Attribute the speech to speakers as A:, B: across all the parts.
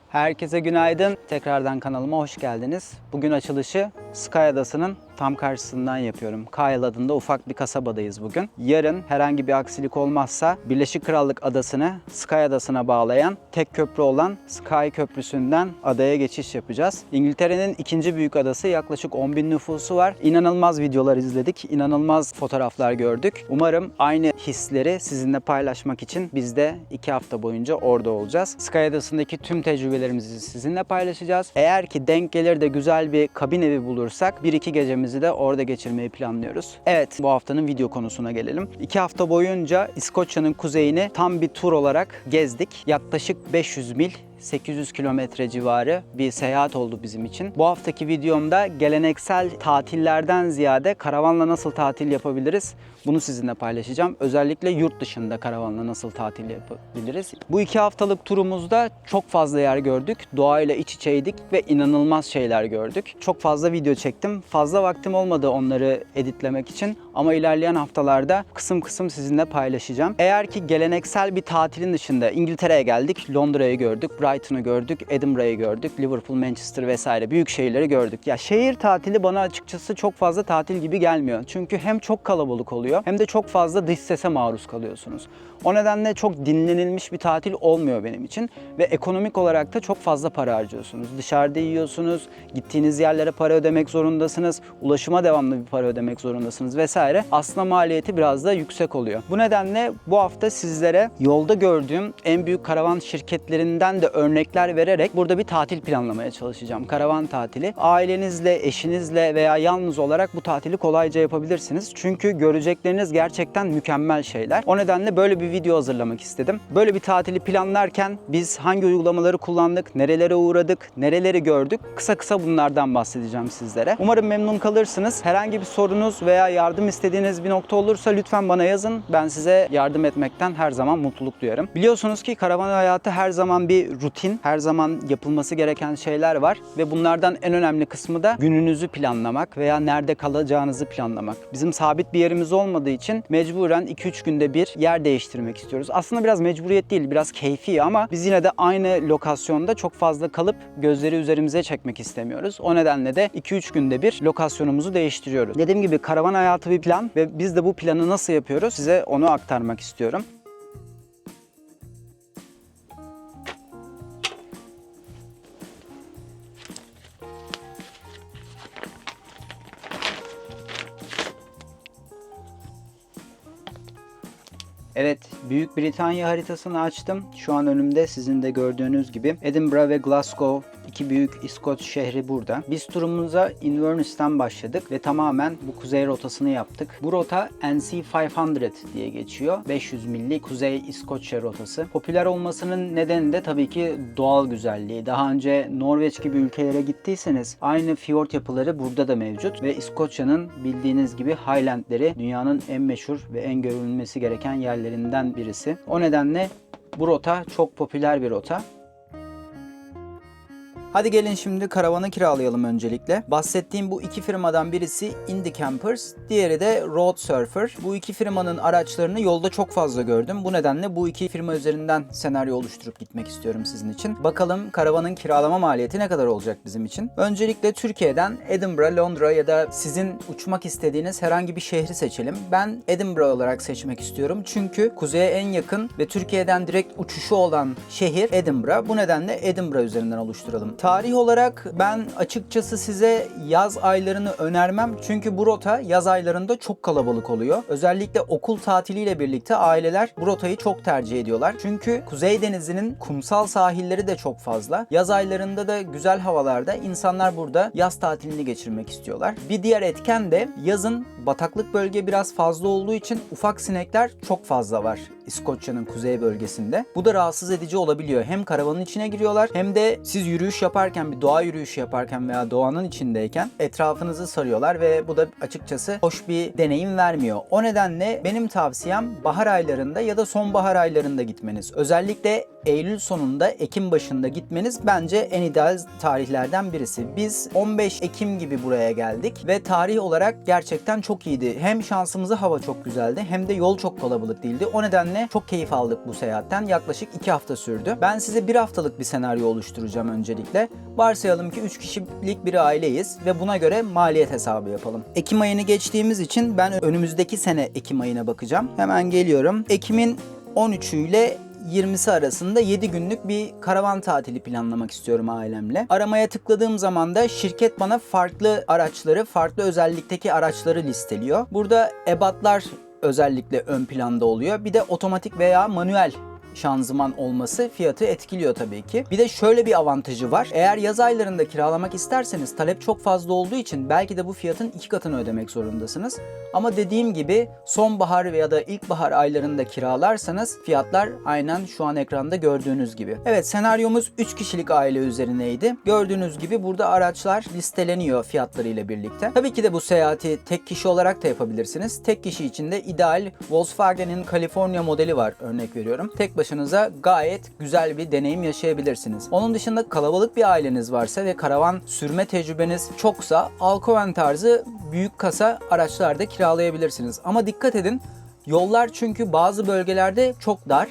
A: Herkese günaydın. Tekrardan kanalıma hoş geldiniz. Bugün açılışı Sky Adası'nın tam karşısından yapıyorum. Kyle adında ufak bir kasabadayız bugün. Yarın herhangi bir aksilik olmazsa Birleşik Krallık Adası'nı Sky Adası'na bağlayan tek köprü olan Sky Köprüsü'nden adaya geçiş yapacağız. İngiltere'nin ikinci büyük adası, yaklaşık 10.000 nüfusu var. İnanılmaz videolar izledik, inanılmaz fotoğraflar gördük. Umarım aynı hisleri sizinle paylaşmak için biz de 2 hafta boyunca orada olacağız. Sky Adası'ndaki tüm tecrübelerimizi sizinle paylaşacağız. Eğer ki denk gelir de güzel bir kabin evi bulursak 1-2 gecemizi de orada geçirmeyi planlıyoruz. Evet, bu haftanın video konusuna gelelim. 2 hafta boyunca İskoçya'nın kuzeyini tam bir tur olarak gezdik. Yaklaşık 500 mil, 800 kilometre civarı bir seyahat oldu bizim için. Bu haftaki videomda geleneksel tatillerden ziyade karavanla nasıl tatil yapabiliriz, bunu sizinle paylaşacağım. Özellikle yurt dışında karavanla nasıl tatil yapabiliriz. Bu 2 haftalık turumuzda çok fazla yer gördük. Doğayla iç içeydik ve inanılmaz şeyler gördük. Çok fazla video çektim. Fazla vaktim olmadı onları editlemek için. Ama ilerleyen haftalarda kısım kısım sizinle paylaşacağım. Eğer ki geleneksel bir tatilin dışında İngiltere'ye geldik, Londra'yı gördük, Brighton'u gördük, Edinburgh'ı gördük, Liverpool, Manchester vesaire büyük şehirleri gördük. Ya şehir tatili bana açıkçası çok fazla tatil gibi gelmiyor. Çünkü hem çok kalabalık oluyor hem de çok fazla dış sese maruz kalıyorsunuz. O nedenle çok dinlenilmiş bir tatil olmuyor benim için ve ekonomik olarak da çok fazla para harcıyorsunuz. Dışarıda yiyorsunuz, gittiğiniz yerlere para ödemek zorundasınız, ulaşıma devamlı bir para ödemek zorundasınız vesaire. Aslında maliyeti biraz da yüksek oluyor. Bu nedenle bu hafta sizlere yolda gördüğüm en büyük karavan şirketlerinden de örnekler vererek burada bir tatil planlamaya çalışacağım. Karavan tatili. Ailenizle, eşinizle veya yalnız olarak bu tatili kolayca yapabilirsiniz. Çünkü görecekleriniz gerçekten mükemmel şeyler. O nedenle böyle bir video hazırlamak istedim. Böyle bir tatili planlarken biz hangi uygulamaları kullandık, nerelere uğradık, nereleri gördük, kısa kısa bunlardan bahsedeceğim sizlere. Umarım memnun kalırsınız. Herhangi bir sorunuz veya yardım istediğiniz bir nokta olursa lütfen bana yazın. Ben size yardım etmekten her zaman mutluluk duyarım. Biliyorsunuz ki karavan hayatı her zaman bir rutin, her zaman yapılması gereken şeyler var ve bunlardan en önemli kısmı da gününüzü planlamak veya nerede kalacağınızı planlamak. Bizim sabit bir yerimiz olmadığı için mecburen 2-3 günde bir yer değiştirmek istiyoruz. Aslında biraz mecburiyet değil, biraz keyfi ama biz yine de aynı lokasyonda çok fazla kalıp gözleri üzerimize çekmek istemiyoruz. O nedenle de 2-3 günde bir lokasyonumuzu değiştiriyoruz. Dediğim gibi karavan hayatı bir plan ve biz de bu planı nasıl yapıyoruz size onu aktarmak istiyorum. Evet, Büyük Britanya haritasını açtım. Şu an önümde sizin de gördüğünüz gibi Edinburgh ve Glasgow, iki büyük İskoç şehri burada. Biz turumuza Inverness'ten başladık ve tamamen bu kuzey rotasını yaptık. Bu rota NC 500 diye geçiyor. 500 milli Kuzey İskoçya rotası. Popüler olmasının nedeni de tabii ki doğal güzelliği. Daha önce Norveç gibi ülkelere gittiyseniz aynı fiyort yapıları burada da mevcut ve İskoçya'nın bildiğiniz gibi Highland'leri dünyanın en meşhur ve en görülmesi gereken yerlerinden birisi. O nedenle bu rota çok popüler bir rota. Hadi gelin şimdi karavanı kiralayalım öncelikle. Bahsettiğim bu iki firmadan birisi Indie Campers, diğeri de Road Surfer. Bu iki firmanın araçlarını yolda çok fazla gördüm. Bu nedenle bu iki firma üzerinden senaryo oluşturup gitmek istiyorum sizin için. Bakalım karavanın kiralama maliyeti ne kadar olacak bizim için? Öncelikle Türkiye'den Edinburgh, Londra ya da sizin uçmak istediğiniz herhangi bir şehri seçelim. Ben Edinburgh olarak seçmek istiyorum. Çünkü kuzeye en yakın ve Türkiye'den direkt uçuşu olan şehir Edinburgh. Bu nedenle Edinburgh üzerinden oluşturalım. Tarih olarak ben açıkçası size yaz aylarını önermem. Çünkü bu rota yaz aylarında çok kalabalık oluyor. Özellikle okul tatiliyle birlikte aileler bu rotayı çok tercih ediyorlar. Çünkü Kuzey Denizi'nin kumsal sahilleri de çok fazla. Yaz aylarında da güzel havalarda insanlar burada yaz tatilini geçirmek istiyorlar. Bir diğer etken de yazın bataklık bölge biraz fazla olduğu için ufak sinekler çok fazla var İskoçya'nın kuzey bölgesinde. Bu da rahatsız edici olabiliyor. Hem karavanın içine giriyorlar hem de siz yürüyüş yaparken, bir doğa yürüyüşü yaparken veya doğanın içindeyken etrafınızı sarıyorlar ve bu da açıkçası hoş bir deneyim vermiyor. O nedenle benim tavsiyem bahar aylarında ya da sonbahar aylarında gitmeniz. Özellikle Eylül sonunda, Ekim başında gitmeniz bence en ideal tarihlerden birisi. Biz 15 Ekim gibi buraya geldik ve tarih olarak gerçekten çok iyiydi. Hem şansımıza hava çok güzeldi hem de yol çok kalabalık değildi. O nedenle çok keyif aldık bu seyahatten. Yaklaşık 2 hafta sürdü. Ben size 1 haftalık bir senaryo oluşturacağım öncelikle. Varsayalım ki 3 kişilik bir aileyiz ve buna göre maliyet hesabı yapalım. Ekim ayını geçtiğimiz için ben önümüzdeki sene Ekim ayına bakacağım. Hemen geliyorum. Ekim'in 13'ü ile 20'si arasında 7 günlük bir karavan tatili planlamak istiyorum ailemle. Aramaya tıkladığım zaman da şirket bana farklı araçları, farklı özellikteki araçları listeliyor. Burada ebatlar özellikle ön planda oluyor. Bir de otomatik veya manuel şanzıman olması fiyatı etkiliyor tabii ki. Bir de şöyle bir avantajı var. Eğer yaz aylarında kiralamak isterseniz talep çok fazla olduğu için belki de bu fiyatın 2 katını ödemek zorundasınız. Ama dediğim gibi sonbahar veya da ilkbahar aylarında kiralarsanız fiyatlar aynen şu an ekranda gördüğünüz gibi. Evet, senaryomuz 3 kişilik aile üzerineydi. Gördüğünüz gibi burada araçlar listeleniyor fiyatlarıyla birlikte. Tabii ki de bu seyahati tek kişi olarak da yapabilirsiniz. Tek kişi için de ideal Volkswagen'in California modeli var, örnek veriyorum. Tek başınıza gayet güzel bir deneyim yaşayabilirsiniz. Onun dışında kalabalık bir aileniz varsa ve karavan sürme tecrübeniz çoksa Alcoven tarzı büyük kasa araçlarda kiralayabilirsiniz. Ama dikkat edin, yollar çünkü bazı bölgelerde çok dar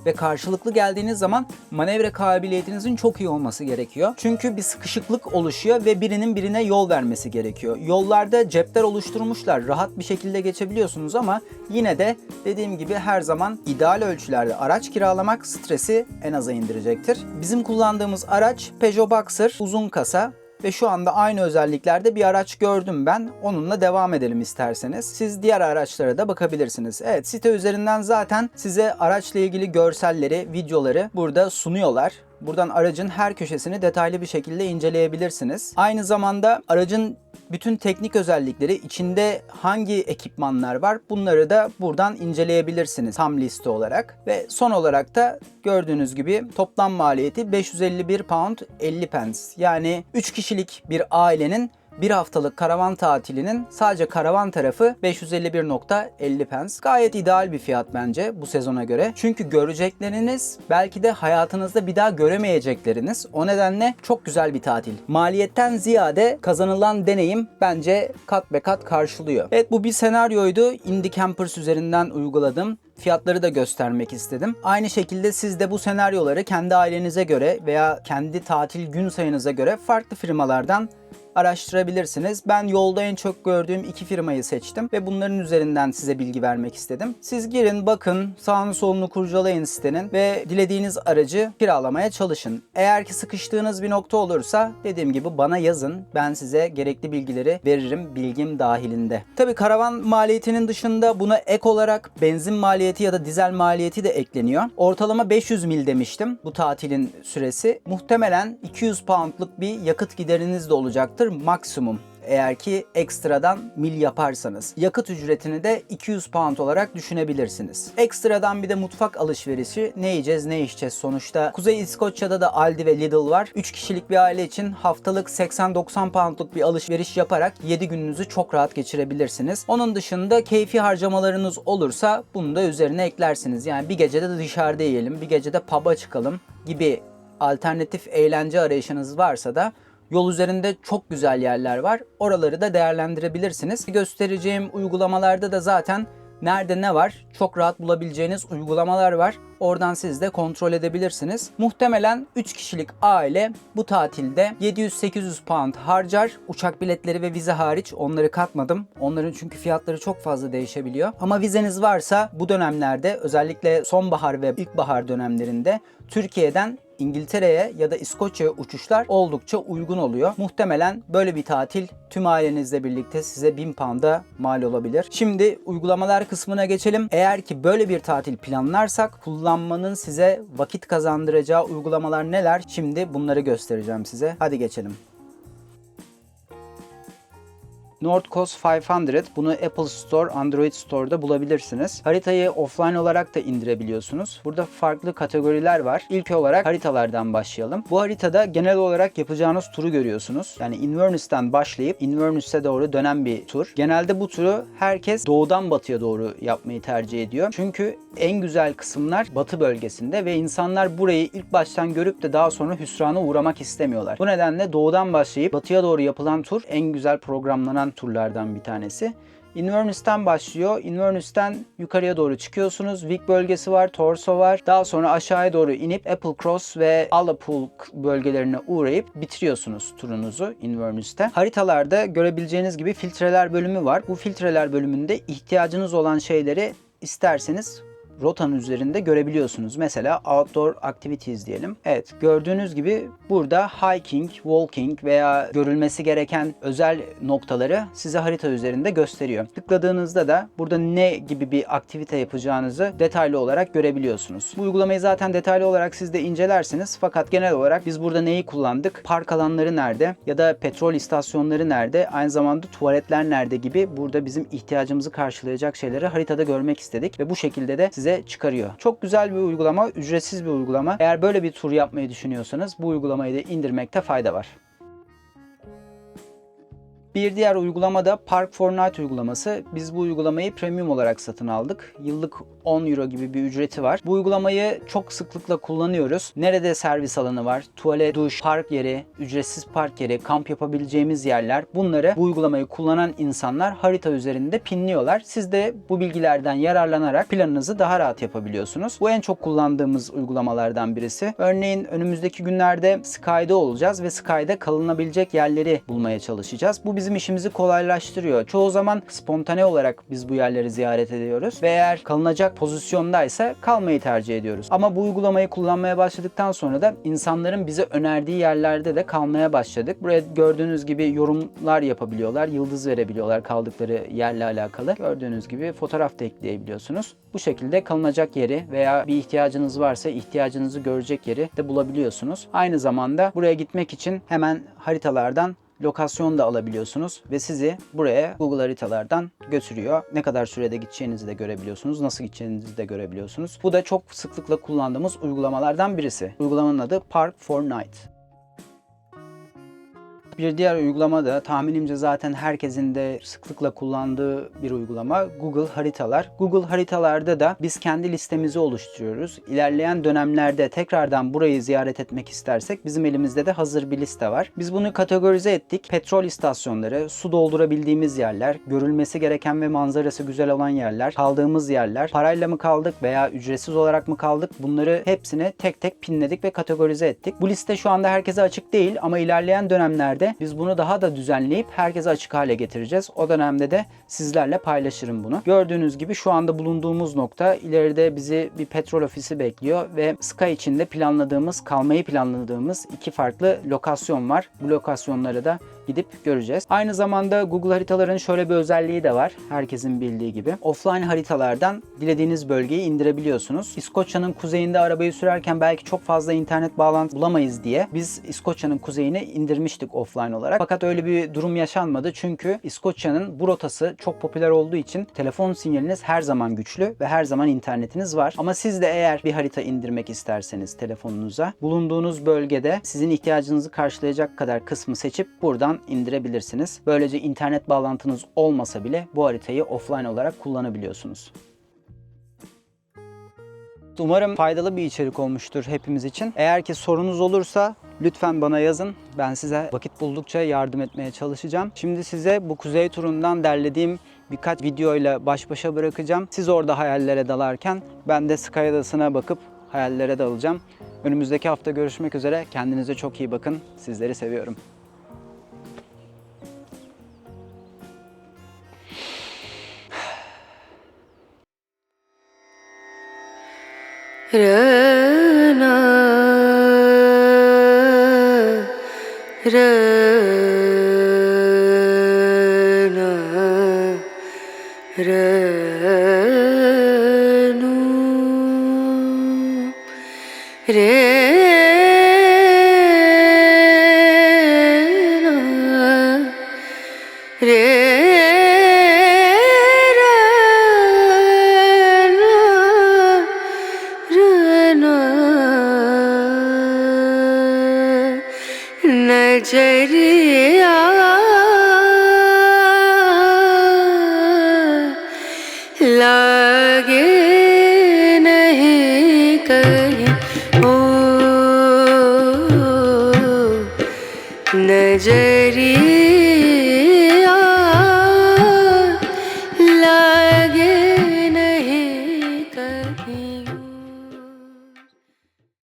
A: ve karşılıklı geldiğiniz zaman manevra kabiliyetinizin çok iyi olması gerekiyor. Çünkü bir sıkışıklık oluşuyor ve birinin birine yol vermesi gerekiyor. Yollarda cepler oluşturmuşlar. Rahat bir şekilde geçebiliyorsunuz ama yine de dediğim gibi her zaman ideal ölçülerde araç kiralamak stresi en aza indirecektir. Bizim kullandığımız araç Peugeot Boxer uzun kasa. Ve şu anda aynı özelliklerde bir araç gördüm ben. Onunla devam edelim isterseniz. Siz diğer araçlara da bakabilirsiniz. Evet, site üzerinden zaten size araçla ilgili görselleri, videoları burada sunuyorlar. Buradan aracın her köşesini detaylı bir şekilde inceleyebilirsiniz. Aynı zamanda aracın bütün teknik özellikleri, içinde hangi ekipmanlar var, bunları da buradan inceleyebilirsiniz tam liste olarak. Ve son olarak da gördüğünüz gibi toplam maliyeti 551 pound 50 pence. Yani 3 kişilik bir ailenin bir haftalık karavan tatilinin sadece karavan tarafı 551.50 pence. Gayet ideal bir fiyat bence bu sezona göre. Çünkü görecekleriniz belki de hayatınızda bir daha göremeyecekleriniz. O nedenle çok güzel bir tatil. Maliyetten ziyade kazanılan deneyim bence kat be kat karşılıyor. Evet, bu bir senaryoydu. Indie Campers üzerinden uyguladım. Fiyatları da göstermek istedim. Aynı şekilde siz de bu senaryoları kendi ailenize göre veya kendi tatil gün sayınıza göre farklı firmalardan araştırabilirsiniz. Ben yolda en çok gördüğüm 2 firmayı seçtim ve bunların üzerinden size bilgi vermek istedim. Siz girin, bakın, sağını solunu kurcalayın sitenin ve dilediğiniz aracı kiralamaya çalışın. Eğer ki sıkıştığınız bir nokta olursa dediğim gibi bana yazın. Ben size gerekli bilgileri veririm, bilgim dahilinde. Tabii karavan maliyetinin dışında buna ek olarak benzin maliyeti ya da dizel maliyeti de ekleniyor. Ortalama 500 mil demiştim bu tatilin süresi. Muhtemelen 200 poundluk bir yakıt gideriniz de olacaktır maksimum. Eğer ki ekstradan mil yaparsanız. Yakıt ücretini de 200 pound olarak düşünebilirsiniz. Ekstradan bir de mutfak alışverişi. Ne yiyeceğiz, ne içeceğiz sonuçta. Kuzey İskoçya'da da Aldi ve Lidl var. 3 kişilik bir aile için haftalık 80-90 poundluk bir alışveriş yaparak 7 gününüzü çok rahat geçirebilirsiniz. Onun dışında keyfi harcamalarınız olursa bunu da üzerine eklersiniz. Yani bir gecede de dışarıda yiyelim, bir gecede pub'a çıkalım gibi alternatif eğlence arayışınız varsa da yol üzerinde çok güzel yerler var. Oraları da değerlendirebilirsiniz. Göstereceğim uygulamalarda da zaten nerede ne var çok rahat bulabileceğiniz uygulamalar var. Oradan siz de kontrol edebilirsiniz. Muhtemelen 3 kişilik aile bu tatilde 700-800 pound harcar. Uçak biletleri ve vize hariç, onları katmadım. Onların çünkü fiyatları çok fazla değişebiliyor. Ama vizeniz varsa bu dönemlerde, özellikle sonbahar ve ilkbahar dönemlerinde Türkiye'den İngiltere'ye ya da İskoçya'ya uçuşlar oldukça uygun oluyor. Muhtemelen böyle bir tatil tüm ailenizle birlikte size 1000 pound'a mal olabilir. Şimdi uygulamalar kısmına geçelim. Eğer ki böyle bir tatil planlarsak kullanmanın size vakit kazandıracağı uygulamalar neler? Şimdi bunları göstereceğim size. Hadi geçelim. North Coast 500, bunu Apple Store, Android Store'da bulabilirsiniz. Haritayı offline olarak da indirebiliyorsunuz. Burada farklı kategoriler var. İlk olarak haritalardan başlayalım. Bu haritada genel olarak yapacağınız turu görüyorsunuz. Yani Inverness'ten başlayıp Inverness'e doğru dönen bir tur. Genelde bu turu herkes doğudan batıya doğru yapmayı tercih ediyor. Çünkü en güzel kısımlar batı bölgesinde ve insanlar burayı ilk baştan görüp de daha sonra hüsrana uğramak istemiyorlar. Bu nedenle doğudan başlayıp batıya doğru yapılan tur en güzel programlanan turlardan bir tanesi. Inverness'ten başlıyor. Inverness'ten yukarıya doğru çıkıyorsunuz. Wick bölgesi var, Torso var. Daha sonra aşağıya doğru inip Applecross ve Allapool bölgelerine uğrayıp bitiriyorsunuz turunuzu Inverness'te. Haritalarda görebileceğiniz gibi filtreler bölümü var. Bu filtreler bölümünde ihtiyacınız olan şeyleri isterseniz rotanın üzerinde görebiliyorsunuz. Mesela outdoor activities diyelim. Evet, gördüğünüz gibi burada hiking, walking veya görülmesi gereken özel noktaları size harita üzerinde gösteriyor. Tıkladığınızda da burada ne gibi bir aktivite yapacağınızı detaylı olarak görebiliyorsunuz. Bu uygulamayı zaten detaylı olarak siz de incelersiniz. Fakat genel olarak biz burada neyi kullandık? Park alanları nerede? Ya da petrol istasyonları nerede? Aynı zamanda tuvaletler nerede gibi burada bizim ihtiyacımızı karşılayacak şeyleri haritada görmek istedik ve bu şekilde de size çıkarıyor. Çok güzel bir uygulama, ücretsiz bir uygulama. Eğer böyle bir tur yapmayı düşünüyorsanız bu uygulamayı da indirmekte fayda var. Bir diğer uygulama da Park Fortnite uygulaması. Biz bu uygulamayı premium olarak satın aldık. Yıllık 10 euro gibi bir ücreti var. Bu uygulamayı çok sıklıkla kullanıyoruz. Nerede servis alanı var, tuvalet, duş, park yeri, ücretsiz park yeri, kamp yapabileceğimiz yerler, bunları bu uygulamayı kullanan insanlar harita üzerinde pinliyorlar. Siz de bu bilgilerden yararlanarak planınızı daha rahat yapabiliyorsunuz. Bu en çok kullandığımız uygulamalardan birisi. Örneğin önümüzdeki günlerde Sky'da olacağız ve Sky'da kalınabilecek yerleri bulmaya çalışacağız. Bu bizim işimizi kolaylaştırıyor. Çoğu zaman spontane olarak biz bu yerleri ziyaret ediyoruz ve eğer kalınacak pozisyondaysa kalmayı tercih ediyoruz. Ama bu uygulamayı kullanmaya başladıktan sonra da insanların bize önerdiği yerlerde de kalmaya başladık. Buraya gördüğünüz gibi yorumlar yapabiliyorlar, yıldız verebiliyorlar kaldıkları yerle alakalı. Gördüğünüz gibi fotoğraf da ekleyebiliyorsunuz. Bu şekilde kalınacak yeri veya bir ihtiyacınız varsa ihtiyacınızı görecek yeri de bulabiliyorsunuz. Aynı zamanda buraya gitmek için hemen haritalardan lokasyon da alabiliyorsunuz ve sizi buraya Google haritalardan götürüyor. Ne kadar sürede gideceğinizi de görebiliyorsunuz. Nasıl gideceğinizi de görebiliyorsunuz. Bu da çok sıklıkla kullandığımız uygulamalardan birisi. Uygulamanın adı Park Fortnite. Bir diğer uygulama da tahminimce zaten herkesin de sıklıkla kullandığı bir uygulama Google Haritalar. Google Haritalarda da biz kendi listemizi oluşturuyoruz. İlerleyen dönemlerde tekrardan burayı ziyaret etmek istersek bizim elimizde de hazır bir liste var. Biz bunu kategorize ettik. Petrol istasyonları, su doldurabildiğimiz yerler, görülmesi gereken ve manzarası güzel olan yerler, kaldığımız yerler, parayla mı kaldık veya ücretsiz olarak mı kaldık, bunları hepsini tek tek pinledik ve kategorize ettik. Bu liste şu anda herkese açık değil ama ilerleyen dönemlerde biz bunu daha da düzenleyip herkese açık hale getireceğiz. O dönemde de sizlerle paylaşırım bunu. Gördüğünüz gibi şu anda bulunduğumuz nokta, ileride bizi bir petrol ofisi bekliyor ve Sky içinde kalmayı planladığımız iki farklı lokasyon var. Bu lokasyonları da gidip göreceğiz. Aynı zamanda Google haritaların şöyle bir özelliği de var. Herkesin bildiği gibi. Offline haritalardan dilediğiniz bölgeyi indirebiliyorsunuz. İskoçya'nın kuzeyinde arabayı sürerken belki çok fazla internet bağlantısı bulamayız diye biz İskoçya'nın kuzeyine indirmiştik offline olarak. Fakat öyle bir durum yaşanmadı. Çünkü İskoçya'nın bu rotası çok popüler olduğu için telefon sinyaliniz her zaman güçlü ve her zaman internetiniz var. Ama siz de eğer bir harita indirmek isterseniz telefonunuza, bulunduğunuz bölgede sizin ihtiyacınızı karşılayacak kadar kısmı seçip buradan indirebilirsiniz. Böylece internet bağlantınız olmasa bile bu haritayı offline olarak kullanabiliyorsunuz. Umarım faydalı bir içerik olmuştur hepimiz için. Eğer ki sorunuz olursa lütfen bana yazın. Ben size vakit buldukça yardım etmeye çalışacağım. Şimdi size bu kuzey turundan derlediğim birkaç videoyla baş başa bırakacağım. Siz orada hayallere dalarken ben de Sky Adası'na bakıp hayallere dalacağım. Önümüzdeki hafta görüşmek üzere. Kendinize çok iyi bakın. Sizleri seviyorum.
B: नजरिया लागे, नजरिए